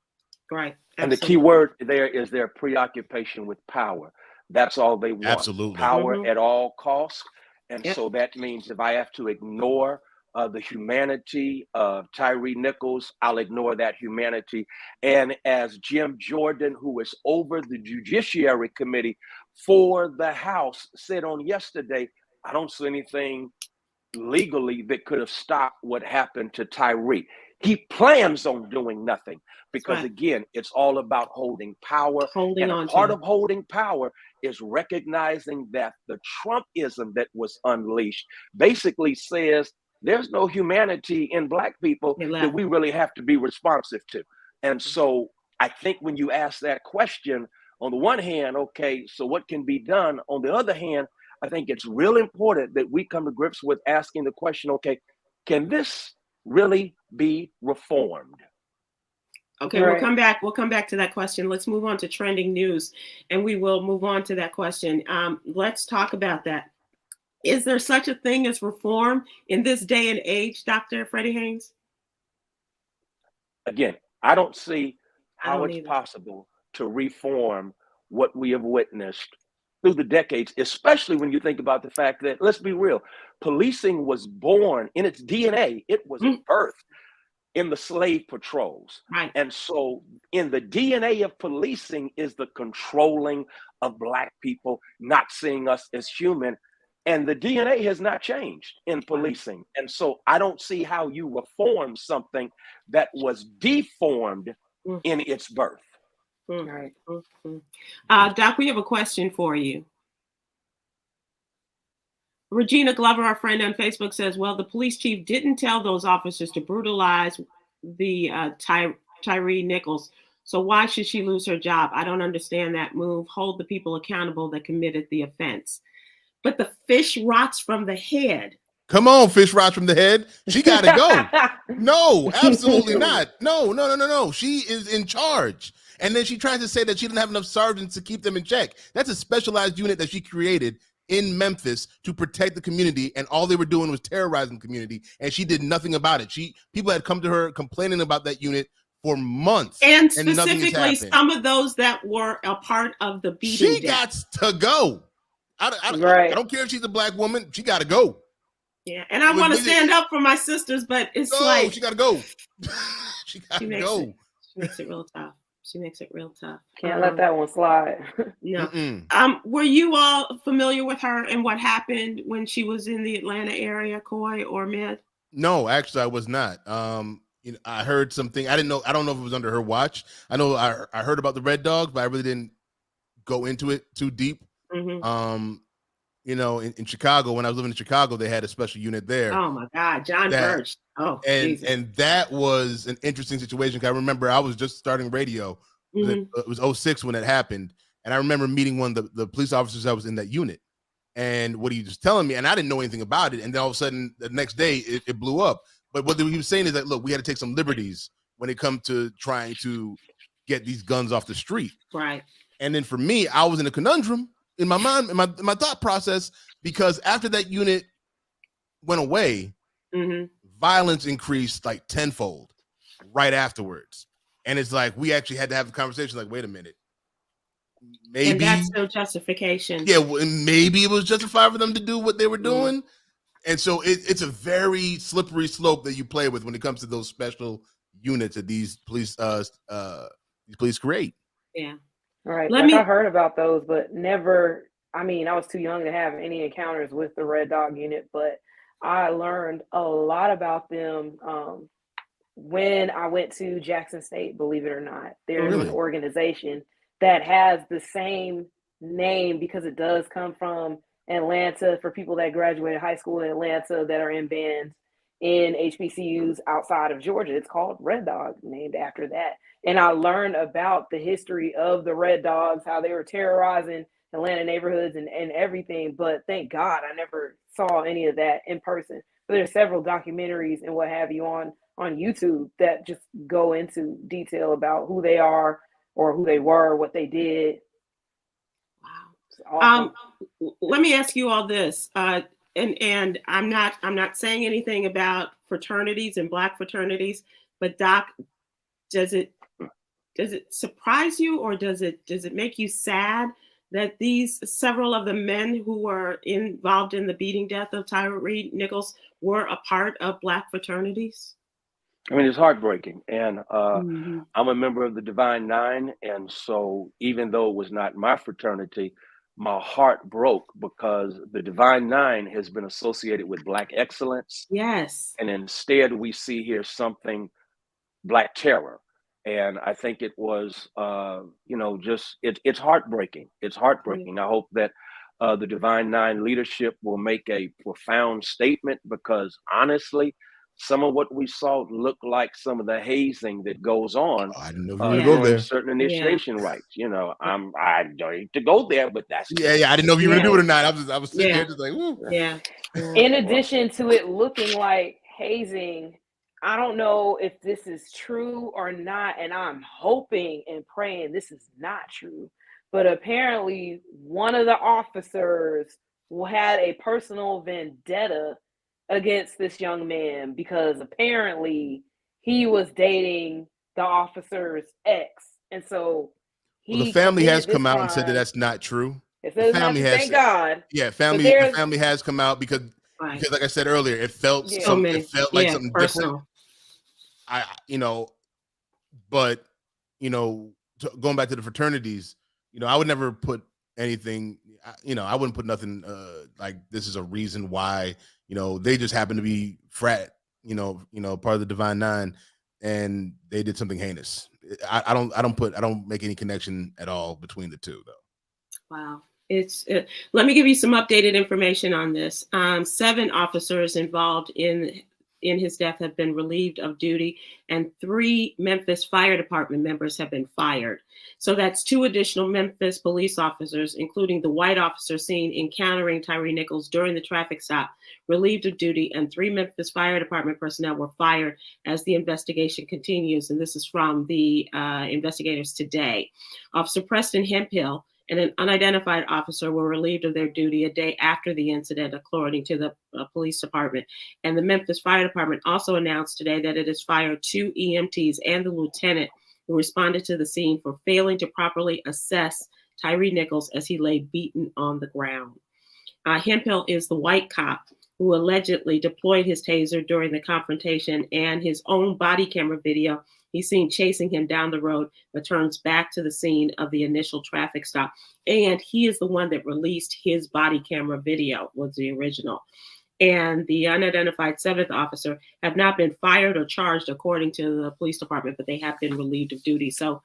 Right. And the key word there is their preoccupation with power. That's all they want. Absolutely. Power at all costs. And so that means if I have to ignore the humanity of Tyree Nichols, I'll ignore that humanity. And as Jim Jordan, who is over the Judiciary Committee for the House, said on yesterday, I don't see anything legally that could have stopped what happened to Tyree. He plans on doing nothing because, again, it's all about holding power. And part of holding power is recognizing that the Trumpism that was unleashed basically says there's no humanity in Black people that we really have to be responsive to. And so I think when you ask that question, on the one hand, okay, so what can be done? On the other hand, I think it's real important that we come to grips with asking the question, okay, can this really be reformed? Okay, we'll come back. We'll come back to that question. Let's move on to trending news, and we will move on to that question. Let's talk about that. Is there such a thing as reform in this day and age, Dr. Freddie Haynes? Again, I don't see how it's possible to reform what we have witnessed through the decades, especially when you think about the fact that, let's be real, policing was born in its DNA. It was birthed in the slave patrols. Right. And so in the DNA of policing is the controlling of Black people, not seeing us as human. And the DNA has not changed in policing. And so I don't see how you reform something that was deformed in its birth. Right. Doc, we have a question for you. Regina Glover, our friend on Facebook, says, well, the police chief didn't tell those officers to brutalize the Tyree Nichols. So why should she lose her job? I don't understand that move. Hold the people accountable that committed the offense. But the fish rots from the head. Come on, fish rots from the head. She got to go. No, absolutely not. No. She is in charge. And then she tries to say that she didn't have enough sergeants to keep them in check. That's a specialized unit that she created in Memphis to protect the community, and all they were doing was terrorizing the community, and she did nothing about it. People had come to her complaining about that unit for months, and specifically some of those that were a part of the beating. She got to go. I don't care if she's a Black woman. She got to go. Yeah, and I want to stand up for my sisters, but it's like she got to go. She got to go. She makes it real tough. Can't let that one slide. No. Were you all familiar with her and what happened when she was in the Atlanta area, Coy or Med? No, actually, I was not. I heard something. I didn't know. I don't know if it was under her watch. I know I heard about the Red Dogs, but I really didn't go into it too deep. In Chicago, when I was living in Chicago, they had a special unit there. Oh my God, John Birch. And that was an interesting situation. Because I remember I was just starting radio. It was 2006 when it happened, and I remember meeting one of the police officers that was in that unit, and what he was telling me, and I didn't know anything about it. And then all of a sudden, the next day, it blew up. But what he was saying is that, look, we had to take some liberties when it comes to trying to get these guns off the street. Right. And then for me, I was in a conundrum in my mind, in my thought process, because after that unit went away, violence increased like tenfold right afterwards. And it's like, we actually had to have a conversation like, wait a minute. Maybe. And that's no justification. Yeah, well, maybe it was justified for them to do what they were doing. And so it's a very slippery slope that you play with when it comes to those special units that these police create. Yeah. All right. I heard about those, but never, I was too young to have any encounters with the Red Dog unit, but I learned a lot about them when I went to Jackson State, believe it or not. There's an organization that has the same name because it does come from Atlanta, for people that graduated high school in Atlanta that are in bands. in HBCUs outside of Georgia. It's called Red Dog, named after that. And I learned about the history of the Red Dogs, how they were terrorizing Atlanta neighborhoods and everything. But thank God I never saw any of that in person. But there's several documentaries and what have you on YouTube that just go into detail about who they are or who they were, what they did. Wow. Awesome. Let me ask you all this. And I'm not saying anything about fraternities and Black fraternities, but Doc, does it surprise you, or does it make you sad that several of the men who were involved in the beating death of Tyre Nichols were a part of Black fraternities? I mean, it's heartbreaking. And I'm a member of the Divine Nine. And so even though it was not my fraternity, my heart broke because the Divine Nine has been associated with Black excellence. Yes. And instead we see here something Black terror. And I think it was, it's heartbreaking. It's heartbreaking. I hope that the Divine Nine leadership will make a profound statement, because honestly, some of what we saw looked like some of the hazing that goes on I didn't know you were gonna go there. certain initiation rites. You know, I don't need to go there, but that's I didn't know if you were gonna do it or not. I was sitting there just like, woo. Yeah. In addition to it looking like hazing, I don't know if this is true or not, and I'm hoping and praying this is not true. But apparently, one of the officers had a personal vendetta against this young man because apparently he was dating the officer's ex, and so the family has come out and said that that's not true. It says not true, thank God. Yeah, the family has come out because like I said earlier, it felt like something personal. different. But going back to the fraternities, I would never put anything. I wouldn't put nothing like this is a reason why. They just happen to be frat. Part of the Divine Nine, and they did something heinous. I don't make any connection at all between the two, though. Wow. Let me give you some updated information on this. 7 officers involved in his death have been relieved of duty, and 3 Memphis Fire Department members have been fired. So that's 2 additional Memphis police officers, including the white officer seen encountering Tyre Nichols during the traffic stop, relieved of duty, and 3 Memphis Fire Department personnel were fired as the investigation continues. And this is from the investigators today. Officer Preston Hemphill and an unidentified officer were relieved of their duty a day after the incident, according to the police department. And the Memphis Fire Department also announced today that it has fired 2 EMTs and the lieutenant who responded to the scene for failing to properly assess Tyre Nichols as he lay beaten on the ground. Hemphill is the white cop who allegedly deployed his taser during the confrontation, and his own body camera video he's seen chasing him down the road, but turns back to the scene of the initial traffic stop. And he is the one that released his body camera video, was the original. And the unidentified 7th officer have not been fired or charged, according to the police department, but they have been relieved of duty. So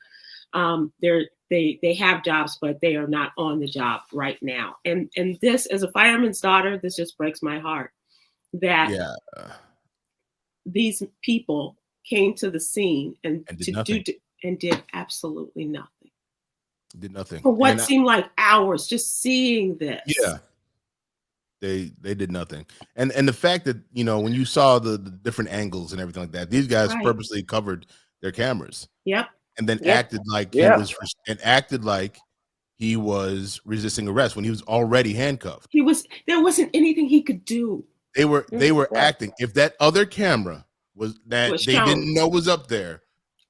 they have jobs, but they are not on the job right now. And this, as a fireman's daughter, this just breaks my heart that these people came to the scene and did absolutely nothing. Did nothing for what seemed like hours. Just seeing this, they did nothing. And the fact that when you saw the different angles and everything like that, these guys purposely covered their cameras. Yep. And then acted like he was resisting arrest when he was already handcuffed. There wasn't anything he could do. They were acting. If that other camera was they didn't know was up there.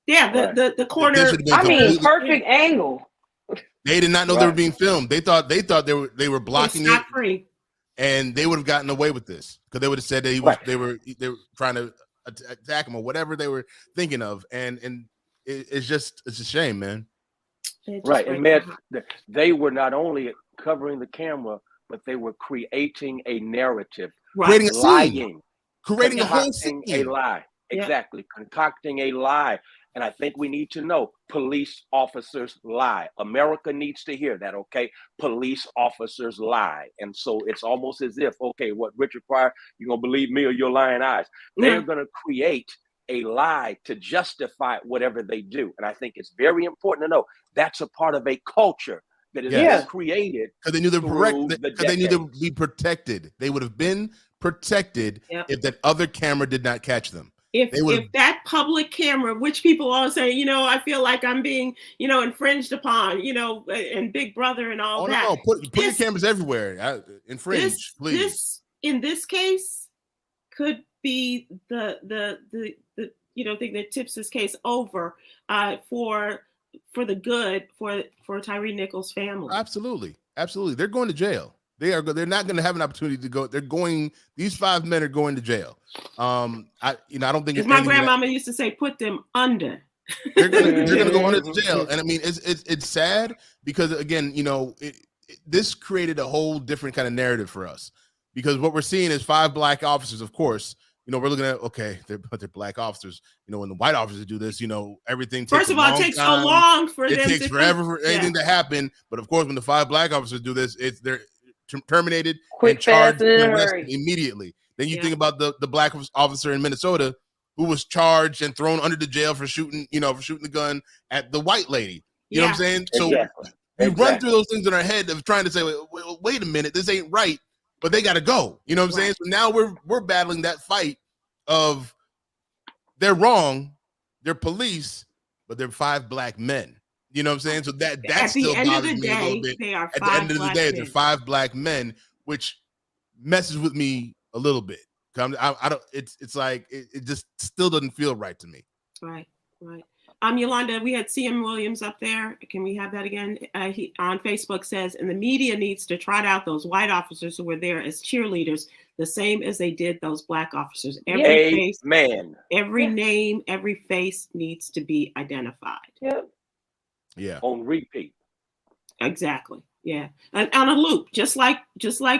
Yeah, the corner. Perfect angle. They did not know they were being filmed. They thought they were blocking it. Free. And they would have gotten away with this because they would have said that they were trying to attack him or whatever they were thinking of. And it's a shame, man. Right. And man, they were not only covering the camera, but they were creating a narrative, creating a lying, creating a whole scene, a lie. Exactly. Concocting a lie. And I think we need to know police officers lie. America needs to hear that, okay? Police officers lie. And so it's almost as if, okay, what Richard Pryor, you're going to believe me or your lying eyes. They're going to create a lie to justify whatever they do. And I think it's very important to know that's a part of a culture that has been created. Because they knew they knew they would be protected. They would have been protected if that other camera did not catch them. If that public camera, which people all say, I feel like I'm being, infringed upon, and Big Brother and all that. No, put your cameras everywhere. Infringe, please. In this case, could be the thing that tips this case over for the good for Tyre Nichols' family. Absolutely. They're going to jail. They're not going to have an opportunity to go. These 5 men are going to jail. I don't think it's my grandmama used to say, put them under. They're going to go under the jail. And I mean, it's sad because again, this created a whole different kind of narrative for us, because what we're seeing is 5 black officers. Of course, we're looking at, okay, they're black officers. When the white officers do this, everything takes first of all, it takes so long for them. It takes forever for anything to happen. But of course, when the 5 black officers do this, they're terminated and charged and arrested immediately. Then you think about the black officer in Minnesota who was charged and thrown under the jail for shooting the gun at the white lady. You know what I'm saying? So we run through those things in our head of trying to say, wait a minute, this ain't right, but they got to go. You know what I'm saying? So now we're battling that fight of they're wrong, they're police, but they're 5 black men. You know what I'm saying? So that still bothers me a little bit. At the end of the day, they're 5 black men, which messes with me a little bit. I don't. It's like it just still doesn't feel right to me. Right. Yolanda, we had CM Williams up there. Can we have that again? He on Facebook says, and the media needs to trot out those white officers who were there as cheerleaders, the same as they did those black officers. Every name, every face needs to be identified. Yeah. On repeat. Exactly. Yeah. And on a loop, just like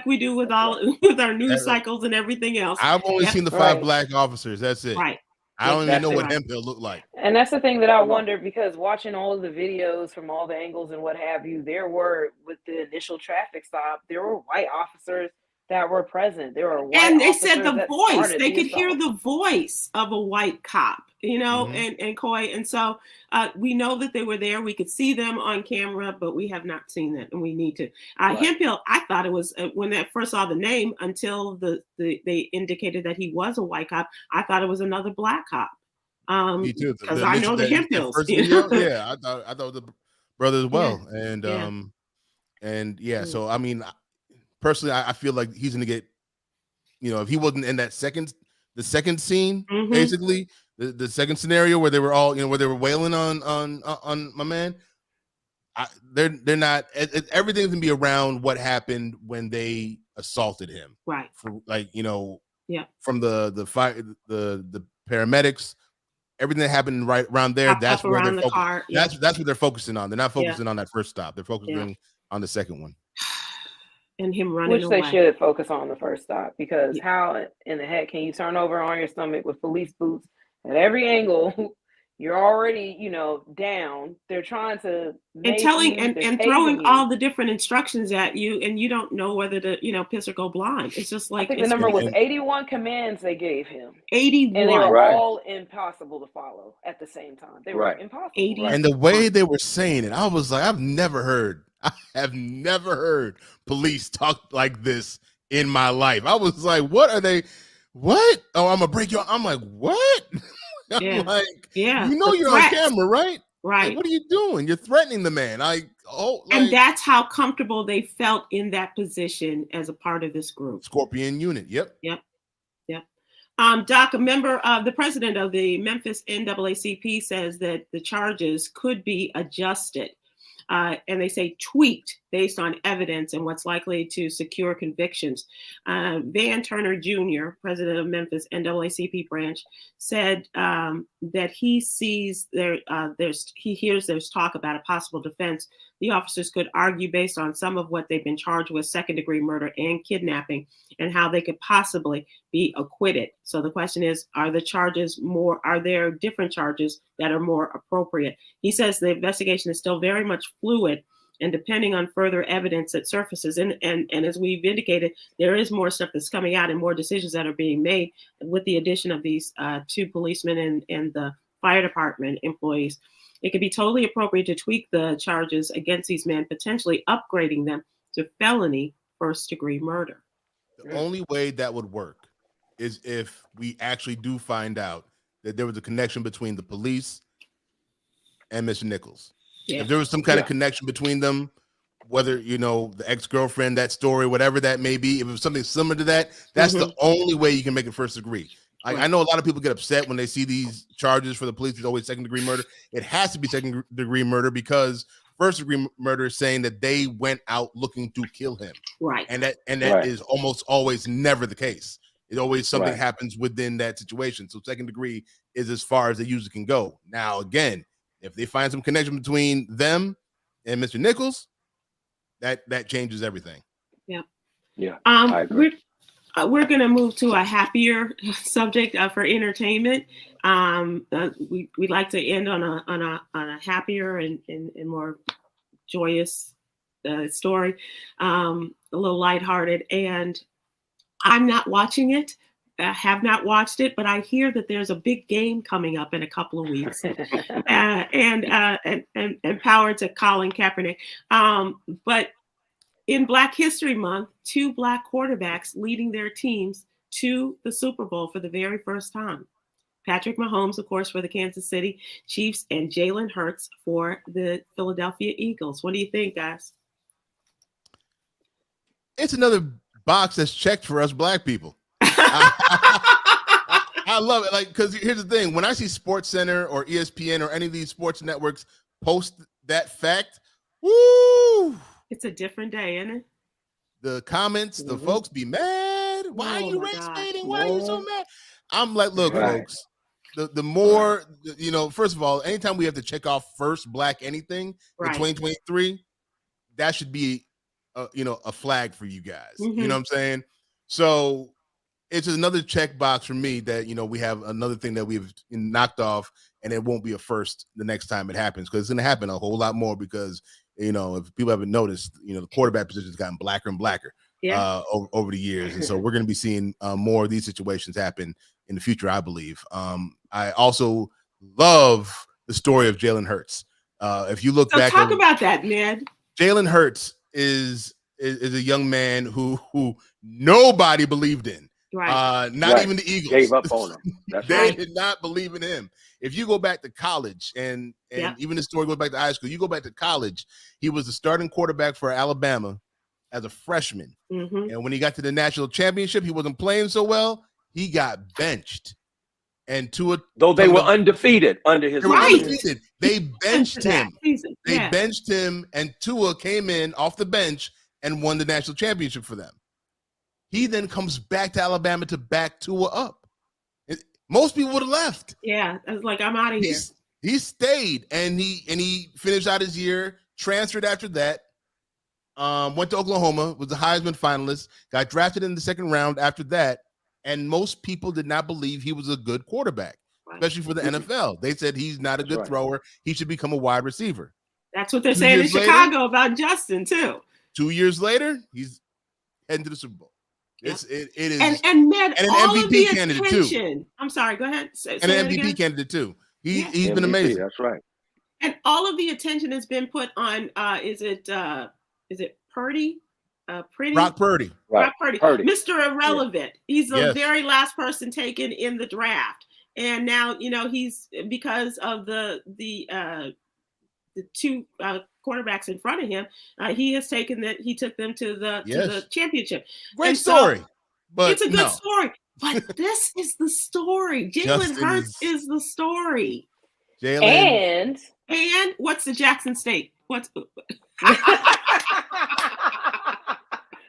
we do with our news cycles and everything else. I've only seen the 5 black officers. That's it. Right. I don't even know what Hemphill looked like. And that's the thing that I wonder, because watching all of the videos from all the angles and what have you, there were, with the initial traffic stop, there were white officers that were present. There were white and they said the voice. They could assault. hear the voice of a white cop, Mm-hmm. and Coy. And so we know that they were there. We could see them on camera, but we have not seen that, and we need to. Hemphill, I thought it was when I first saw the name, until they indicated that he was a white cop, I thought it was another black cop. Me too. Because I know the Hemphills. Yeah, I thought it was the brother as well. So I mean, personally, I feel like he's gonna get, if he wasn't in that the second scene, basically the second scenario where they were all, where they were wailing on my man, they're not. Everything's gonna be around what happened when they assaulted him, right? For from the fire, the paramedics. Everything that happened right around there, that's where they're focused. That's what they're focusing on. They're not focusing on that first stop. They're focusing on the second one. And him running away. Which they should focus on the first stop, because how in the heck can you turn over on your stomach with police boots at every angle? You're already, down. They're trying to and throwing all the different instructions at you, and you don't know whether to, piss or go blind. It's just like, I think the number was 81 commands they gave him. 81, and they were all impossible to follow at the same time. They were impossible. 80. And the way they were saying it, I was like, I have never heard police talk like this in my life. I was like, what are they? What? Oh, I'm gonna break your. I'm like, what? I'm like, you're on camera, right? Right. Like, what are you doing? You're threatening the man. And that's how comfortable they felt in that position as a part of this group. Scorpion unit. Yep. Doc, the president of the Memphis NAACP says that the charges could be adjusted. And they say tweaked. based on evidence and what's likely to secure convictions. Van Turner Jr., president of Memphis NAACP branch, said that he sees he hears there's talk about a possible defense. The officers could argue based on some of what they've been charged with, second-degree murder and kidnapping, and how they could possibly be acquitted. So the question is, are there different charges that are more appropriate? He says the investigation is still very much fluid, and depending on further evidence that surfaces, and as we've indicated, there is more stuff that's coming out and more decisions that are being made with the addition of these 2 policemen and the fire department employees. It could be totally appropriate to tweak the charges against these men, potentially upgrading them to felony first-degree murder. The only way that would work is if we actually do find out that there was a connection between the police and Mr. Nichols. Yeah. If there was some kind of connection between them, whether, the ex-girlfriend, that story, whatever that may be, if it was something similar to that, that's the only way you can make it first degree. I know a lot of people get upset when they see these charges for the police. It's always second-degree murder. It has to be second-degree murder because first-degree murder is saying that they went out looking to kill him. Right. And that is almost always never the case. It always something happens within that situation. So second degree is as far as they usually can go. Now, again, if they find some connection between them and Mr. Nichols, that changes everything. Yeah. Yeah. I agree. We're going to move to a happier subject for entertainment. We'd like to end on a happier and more joyous story, a little lighthearted. And I'm not watching it. I have not watched it, but I hear that there's a big game coming up in a couple of weeks, and power to Colin Kaepernick. But in Black History Month, 2 Black quarterbacks leading their teams to the Super Bowl for the very first time. Patrick Mahomes, of course, for the Kansas City Chiefs, and Jalen Hurts for the Philadelphia Eagles. What do you think, guys? It's another box that's checked for us Black people. I love it. Because here's the thing. When I see SportsCenter or ESPN or any of these sports networks post that fact, woo! It's a different day, isn't it? The comments, the folks be mad. Why are you race baiting? Why are you so mad? I'm like, look, folks, the more, first of all, anytime we have to check off first Black anything in 2023, that should be, a flag for you guys. You know what I'm saying? So it's just another checkbox for me that, we have another thing that we've knocked off, and it won't be a first the next time it happens, because it's going to happen a whole lot more because, if people haven't noticed, the quarterback position has gotten blacker and blacker over the years. And so we're going to be seeing more of these situations happen in the future, I believe. I also love the story of Jalen Hurts. If you look back, talk about that, Ned. Jalen Hurts is a young man who nobody believed in. Right. Not even the Eagles gave up on him. They did not believe in him. If you go back to college and even the story goes back to high school, you go back to college, he was the starting quarterback for Alabama as a freshman. And when he got to the national championship, he wasn't playing so well. He got benched. And though they were undefeated under his leadership. They benched him. They benched him, and Tua came in off the bench and won the national championship for them. He then comes back to Alabama to back Tua up. Most people would have left. Yeah, I was like, I'm out of here. He stayed, and he finished out his year, transferred after that, went to Oklahoma, was a Heisman finalist, got drafted in the second round after that, and most people did not believe he was a good quarterback, especially for the NFL. They said he's not a good thrower. He should become a wide receiver. That's what they're saying in Chicago about Justin, too. 2 years later, he's heading to the Super Bowl. It is and Ned, and an all MVP of the candidate attention. too. I'm sorry, go ahead. And an MVP candidate too. He's been amazing. That's right. And all of the attention has been put on is it Purdy? Brock Purdy. Brock Purdy. Mr. Irrelevant. He's the very last person taken in the draft. And now, he's because of the 2 quarterbacks in front of him, he took them to the championship. Great story. But it's a good story. But this is the story. Jalen Hurts is the story. And what's the Jackson State?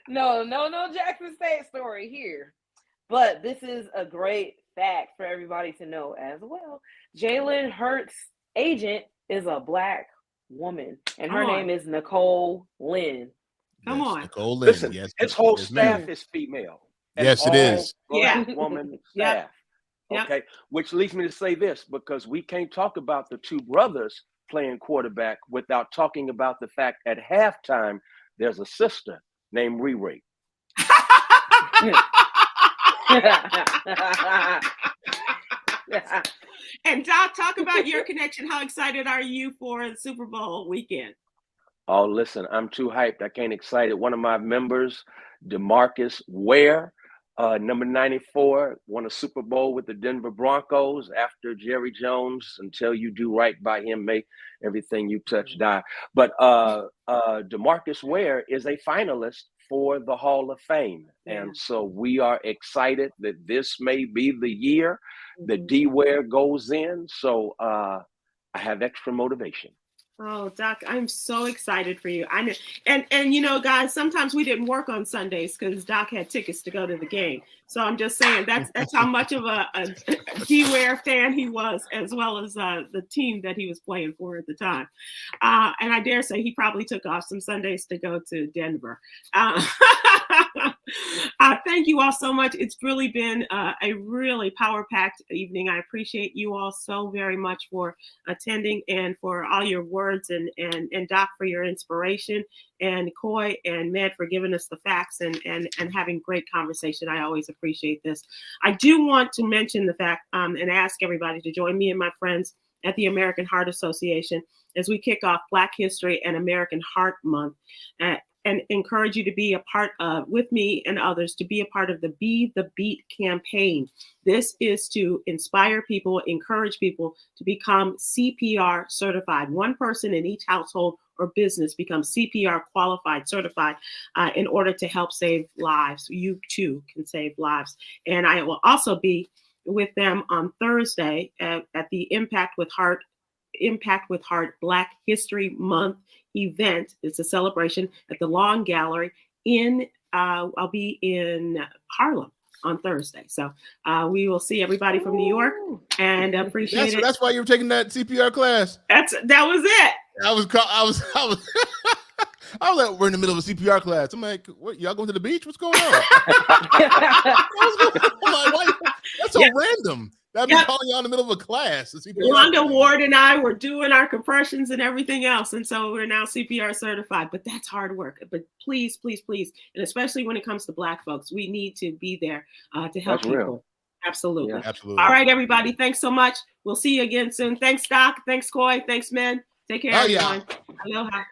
No Jackson State story here. But this is a great fact for everybody to know as well. Jalen Hurts' agent is a Black woman, and her name is Nicole Lynn. Come on. Nicole Lynn. Listen, Yes, his whole yes, staff ma'am. is female. Yes, it is. Black woman staff. Yep. Okay, which leads me to say this, because we can't talk about the two brothers playing quarterback without talking about the fact at halftime there's a sister named Riri. And Doc, talk about your connection. How excited are you for the Super Bowl weekend? Oh, listen, I'm too hyped. I can't excite it. One of my members, DeMarcus Ware, number 94, won a Super Bowl with the Denver Broncos after Jerry Jones. Until you do right by him, may everything you touch die. But DeMarcus Ware is a finalist for the Hall of Fame. And so we are excited that this may be the year that D Ware goes in. So I have extra motivation. Oh, Doc, I'm so excited for you. I know, and you know, guys, sometimes we didn't work on Sundays because Doc had tickets to go to the game. So I'm just saying that's how much of a D-Ware fan he was, as well as the team that he was playing for at the time. And I dare say he probably took off some Sundays to go to Denver. Thank you all so much. It's really been a really power-packed evening. I appreciate you all so very much for attending and for all your words, and Doc for your inspiration, and Coy and Med for giving us the facts and having great conversation. I always appreciate this. I do want to mention the fact and ask everybody to join me and my friends at the American Heart Association as we kick off Black History and American Heart Month. And encourage you to be a part of, with me and others, to be a part of the Be the Beat campaign. This is to inspire people, encourage people to become CPR certified. One person in each household or business becomes CPR qualified, certified, in order to help save lives. You too can save lives. And I will also be with them on Thursday at the Impact with Heart Black History Month event. It's a celebration at the Long Gallery I'll be in Harlem on Thursday. So we will see everybody from New York and appreciate it. That's why you were taking that CPR class. That was it. I was like, we're in the middle of a CPR class. I'm like, what, y'all going to the beach? What's going on? I'm like, that's so random. I've been calling y'all in the middle of a class. Wanda Ward and I were doing our compressions and everything else. And so we're now CPR certified, but that's hard work. But please, please, please. And especially when it comes to Black folks, we need to be there to help people. Real. Absolutely. Yeah. Absolutely. All right, everybody. Thanks so much. We'll see you again soon. Thanks, Doc. Thanks, Coy. Thanks, men. Take care, everyone. Aloha.